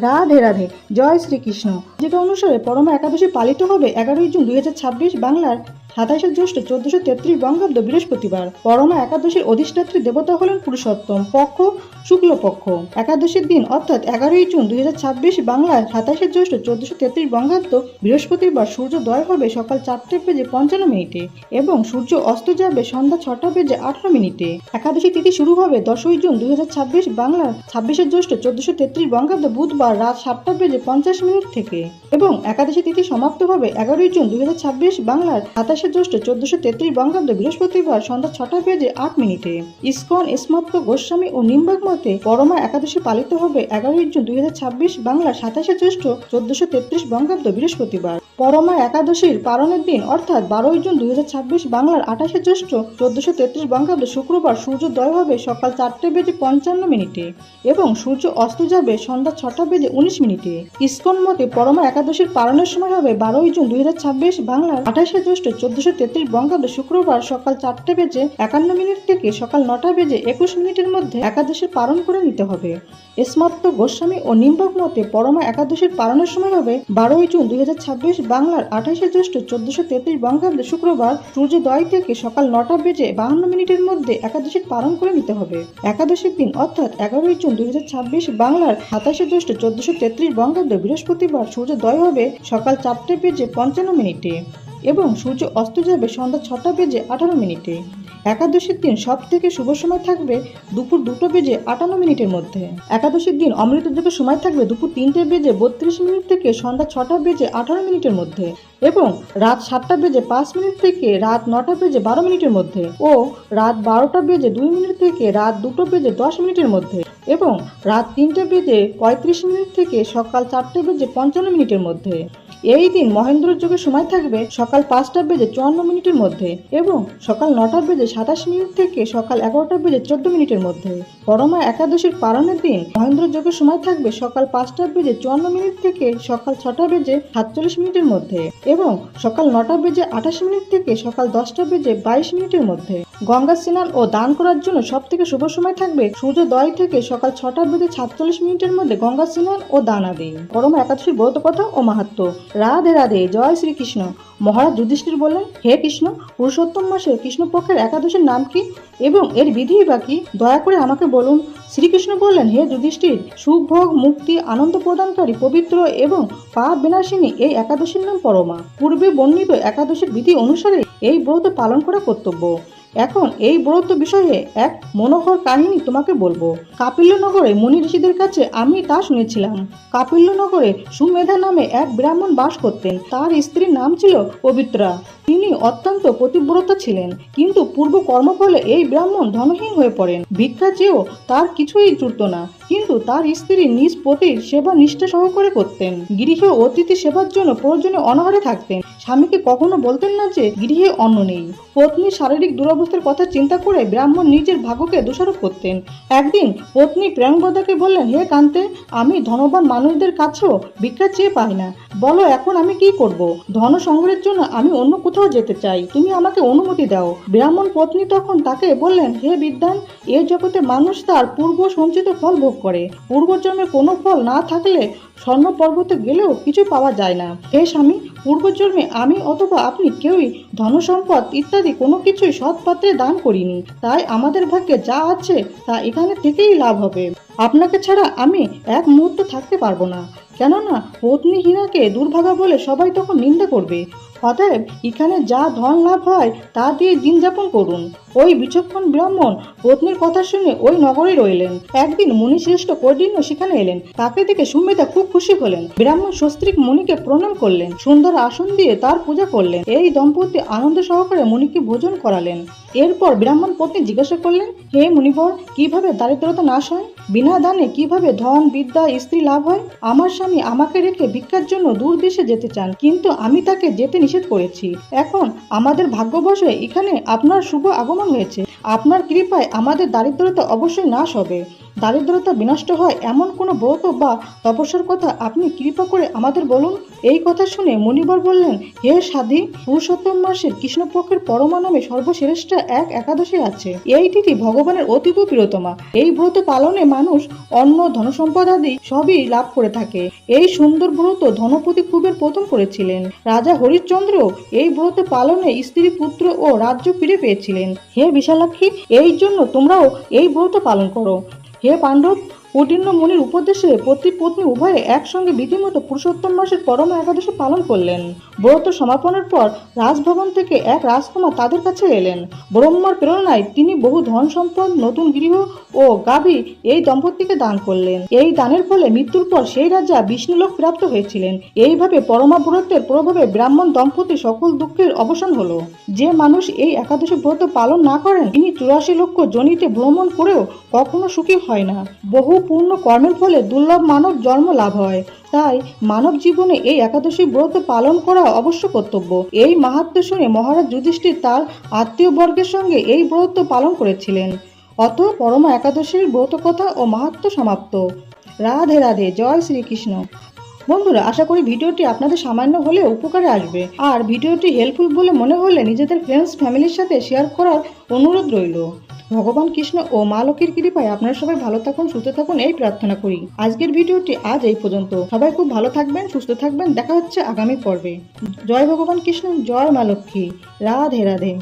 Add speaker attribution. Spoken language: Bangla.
Speaker 1: রাধে রাধে, জয় শ্রীকৃষ্ণ। যেটা অনুসারে পরমা একাদশী পালিত হবে 11ই জুন 2026 বাংলার 27শে জ্যৈষ্ঠ 1433 বঙ্গাব্দ বৃহস্পতিবার। পরমা একাদশীর অধিষ্ঠাত্রী দেবতা হলেন পুরুষোত্তম, পক্ষ শুক্লপক্ষ। একাদশীর দিন অর্থাৎ 11ই জুন 2026 বাংলার 27শে জ্যৈষ্ঠ 1433 বঙ্গাব্দ বৃহস্পতিবার সূর্যোদয় হবে সকাল 4:55 এবং সূর্য অস্ত যাবে সন্ধ্যা 6:18। একাদশী তিথি শুরু হবে 10ই জুন 2026 বাংলার 26শে জ্যৈষ্ঠ 1433 বঙ্গাব্দ বুধবার রাত 7:50 থেকে এবং একাদশী তিথি সমাপ্ত হবে 11ই জুন 2026 বাংলার 27শে জ্যৈষ্ঠ 1433 বঙ্গাব্দ বৃহস্পতিবার সন্ধ্যা 6:08। ইসকন স্মার্ত গোস্বামী ও নিম্বাক মতে পরমা একাদশী পালিত হবে 11ই জুন 2026 বাংলার 27শে জ্যৈষ্ঠ 1433 বঙ্গাব্দ বৃহস্পতিবার। পরমা একাদশীর পালনের দিন অর্থাৎ 12ই জুন 2026 বাংলার 28শে জ্যৈষ্ঠ 1433 বঙ্গাব্দ শুক্রবার সূর্যোদয় হবে সকাল 4:55 এবং সূর্য অস্ত যাবে সন্ধ্যা 6:19। ইসকন মতে পরমা একাদশীর পালনের সময় হবে 12ই জুন 2026 বাংলার 28শে জ্যৈষ্ঠ 1433 বঙ্গাব্দ শুক্রবার সকাল 4:51 থেকে সকাল 9:21 মধ্যে একাদশীর পালন করে নিতে হবে। স্মার্ত গোস্বামী ও নিম্বাক মতে পরমা একাদশীর পালনের সময় হবে 12ই জুন 2026 বাংলার 28শে জ্যৈষ্ঠ 1433 বঙ্গাব্দ শুক্রবার সূর্যোদয় থেকে সকাল 9:52 মধ্যে একাদশীর পালন করে নিতে হবে। একাদশীর দিন অর্থাৎ 11ই জুন 2026 বাংলার 27শে জ্যৈষ্ঠ 1433 বঙ্গাব্দ বৃহস্পতিবার সূর্যোদয় হবে সকাল 4:55 এবং সূর্য অস্ত যাবে সন্ধ্যা 6:18। একাদশীর দিন সব থেকে শুভ সময় থাকবে দুপুর 2:58 মধ্যে। একাদশীর দিন অমৃত যোগের সময় থাকবে দুপুর 3:32 থেকে সন্ধ্যা 6:18 মধ্যে এবং রাত 7:05 থেকে রাত 9:12 মধ্যে ও রাত 12:02 থেকে রাত 2:10 মধ্যে এবং রাত 3:35 থেকে সকাল 4:55 মধ্যে। এই দিন মহেন্দ্র যোগের সময় থাকবে সকাল 5:54 মধ্যে এবং সকাল 9:27 থেকে সকাল 11:14 মধ্যে। পরমা একাদশীর পালনের দিন মহেন্দ্র যোগের সময় থাকবে সকাল 5:54 থেকে সকাল 6:47 মধ্যে এবং সকাল 9:28 থেকে সকাল 10:22 মধ্যে। গঙ্গা স্নান ও দান করার জন্য সব থেকে শুভ সময় থাকবে সূর্যোদয় থেকে সকাল 6:46 মধ্যে গঙ্গা স্নান ও দান আদি। পরমা একাদশীর ব্রত কথা ও মাহাত্ম্য। রাধে রাধে, জয় শ্রীকৃষ্ণ। মহারাজ যুধিষ্ঠির বললেন, হে কৃষ্ণ, পুরুষোত্তম মাসের কৃষ্ণপক্ষের একাদশীর নাম কি এবং এর বিধি বা কি, দয়া করে আমাকে বলুন। শ্রীকৃষ্ণ বললেন, হে যুধিষ্ঠির, সুখ ভোগ মুক্তি আনন্দ প্রদানকারী পবিত্র এবং পাপ বিনাশিনী এই একাদশীর নাম পরমা। পূর্বে বর্ণিত একাদশীর বিধি অনুসারে এই ব্রত পালন করা কর্তব্য। এখন এই ব্রত বিষয়ে এক মনোহর কাহিনী তোমাকে বলবো। কাপিল্যনগরে মুনি ঋষিদের কাছে আমি তা শুনেছিলাম। কাপিল্যনগরে সুমেধা নামে এক ব্রাহ্মণ বাস করতেন। তার স্ত্রীর নাম ছিল পবিত্রা। তিনি অত্যন্ত পতিব্রতা ছিলেন, কিন্তু পূর্ব কর্মফলে এই ব্রাহ্মণ ধনহীন হয়ে পড়েন। ভিক্ষা চেয়েও তার কিছুই জুটত না, কিন্তু তার স্ত্রী নিজ পতির সেবা নিষ্ঠা সহকারে করতেন। গৃহে অতিথি সেবার জন্য প্রয়োজনে অনাহারে থাকতেন। স্বামীকে কখনো বলতেন না যে গৃহে অন্ন নেই। পত্নীর শারীরিক দুরবস্থার কথা চিন্তা করে ব্রাহ্মণ নিজের ভাগ্যকে দোষারোপ করতেন। একদিন পত্নী প্রেমবদাকে বললেন, হে কান্তে, আমি ধনবান মানুষদের কাছেও ভিক্ষা চেয়ে পাই না। বলো এখন আমি কি করব? ধন সংগ্রহের জন্য আমি অন্য কোথাও যেতে চাই, তুমি আমাকে অনুমতি দাও। ব্রাহ্মণ পত্নী তখন তাকে বললেন, হে বিদ্বান, এ জগতে মানুষ তার পূর্ব সঞ্চিত ফল ভোগ করে। পূর্বজন্মে কোনো ফল না থাকলে স্বর্ণ পর্বতে গেলেও কিছু পাওয়া যায় না। হে স্বামী, পূর্বজন্মে আমি অথবা আপনি কেউই ধনসম্পদ ইত্যাদি কোনো কিছুই সৎ পাত্রে দান করিনি, তাই আমাদের ভাগ্যে যা আছে তা এখানে থেকেই লাভ হবে। আপনাকে ছাড়া আমি এক মুহূর্ত থাকতে পারবো না, কেননা পত্নীহীনাকে দুর্ভাগা বলে সবাই তখন নিন্দা করবে। অতএব এখানে যা ধন লাভ হয় তা দিয়ে দিন যাপন করুন। ওই বিচক্ষণ ব্রাহ্মণ পত্নীর কথা শুনে ওই নগরে রইলেন। একদিন মুনিশ্রেষ্ঠ কৌন্ডিন্য সেখানে এলেন। তাকে দেখে সুমেধা খুব খুশি হলেন। ব্রাহ্মণ সস্ত্রীক মুনিকে প্রণাম করলেন, সুন্দর আসন দিয়ে তার পূজা করলেন। এই দম্পতি আনন্দ সহকারে মুনিকে ভোজন করালেন। এরপর ব্রাহ্মণ পত্নী জিজ্ঞাসা করলেন, হে মুনিবর, কিভাবে দারিদ্রতা নাশ হয়? বিনা দানে কিভাবে ধন বিদ্যা স্ত্রী লাভ হয়? আমার স্বামী আমাকে রেখে ভিক্ষার জন্য দূর দেশে যেতে চান, কিন্তু আমি তাকে যেতে নিষেধ করেছি। এখন আমাদের ভাগ্যবশে এখানে আপনার শুভ আগমন হয়েছে। আপনার কৃপায় আমাদের দারিদ্রতা অবশ্যই নাশ হবে। দারিদ্রতা বিনষ্ট হয় এমন কোনো ব্রত বা তপস্যার কথা আপনি কৃপা করে আমাদের বলুন। এই কথা শুনে মুনিবর বললেন, হে সাধী, পুরুষোত্তম মাসের কৃষ্ণপক্ষের পরমা নামে সর্বশ্রেষ্ঠ এক একাদশী আছে। এই তিথি ভগবানের অতীব প্রিয়তমা। এই ব্রত পালনে মানুষ অন্ন, ধনসম্পদ আদি সবই লাভ করে থাকে। এই সুন্দর ব্রত ধনপতি কুবের প্রথম করেছিলেন। রাজা হরিশ্চন্দ্র এই ব্রত পালনে স্ত্রী, পুত্র ও রাজ্য ফিরে পেয়েছিলেন। হে বিশালাক্ষী, এই জন্য তোমরাও এই ব্রত পালন করো। হে পাণ্ডব, কৌটিন্য মুনির উপদেশে পতি পত্নী উভয়ে একসঙ্গে বিধিমতো পুরুষোত্তম মাসের পরম একাদশী পালন করলেন। ব্রত সমাপনের পর রাজভবন থেকে এক রাজকুমার তাদের কাছে এলেন। ব্রহ্মার প্রেরণায় তিনি বহু ধন সম্পদ, নতুন গৃহ ও গাভী এই দম্পতিকে দান করলেন। এই দানের ফলে মৃত্যুর পর সেই রাজা বিষ্ণুলোক প্রাপ্ত হয়েছিলেন। এইভাবে পরমা ব্রতের প্রভাবে ব্রাহ্মণ দম্পতি সকল দুঃখের অবসান হলো। যে মানুষ এই একাদশী ব্রত পালন না করেন তিনি 84 লক্ষ যোনিতে ভ্রমণ করেও কখনো সুখী হয় না। বহু পূর্ণ কর্মের ফলে দুর্লভ মানব জন্ম লাভ হয়। তাই মানব জীবনে এই একাদশী ব্রত পালন করা অবশ্য কর্তব্য। এই মাহাত্ম্য শুনে মহারাজ যুধিষ্ঠির তার আত্মীয় বর্গের সঙ্গে এই ব্রত পালন করেছিলেন। অত পরমা একাদশীর ব্রত কথা ও মাহাত্ম্য সমাপ্ত। রাধে রাধে, জয় শ্রীকৃষ্ণ। বন্ধুরা, আশা করি ভিডিওটি আপনাদের সামান্য হলেও উপকারে আসবে। আর ভিডিওটি হেল্পফুল বলে মনে হলে নিজেদের ফ্রেন্ডস, ফ্যামিলির সাথে শেয়ার করার অনুরোধ রইল। ভগবান কৃষ্ণ ও মা লক্ষ্মীর কৃপায় আপনারা সবাই ভালো থাকুন, সুস্থ থাকুন এই প্রার্থনা করি। আজকের ভিডিওটি আজ এই পর্যন্ত। সবাই খুব ভালো থাকবেন, সুস্থ থাকবেন। দেখা হচ্ছে আগামী পর্বে। জয় ভগবান কৃষ্ণ, জয় মা লক্ষ্মী। রাধে রাধে।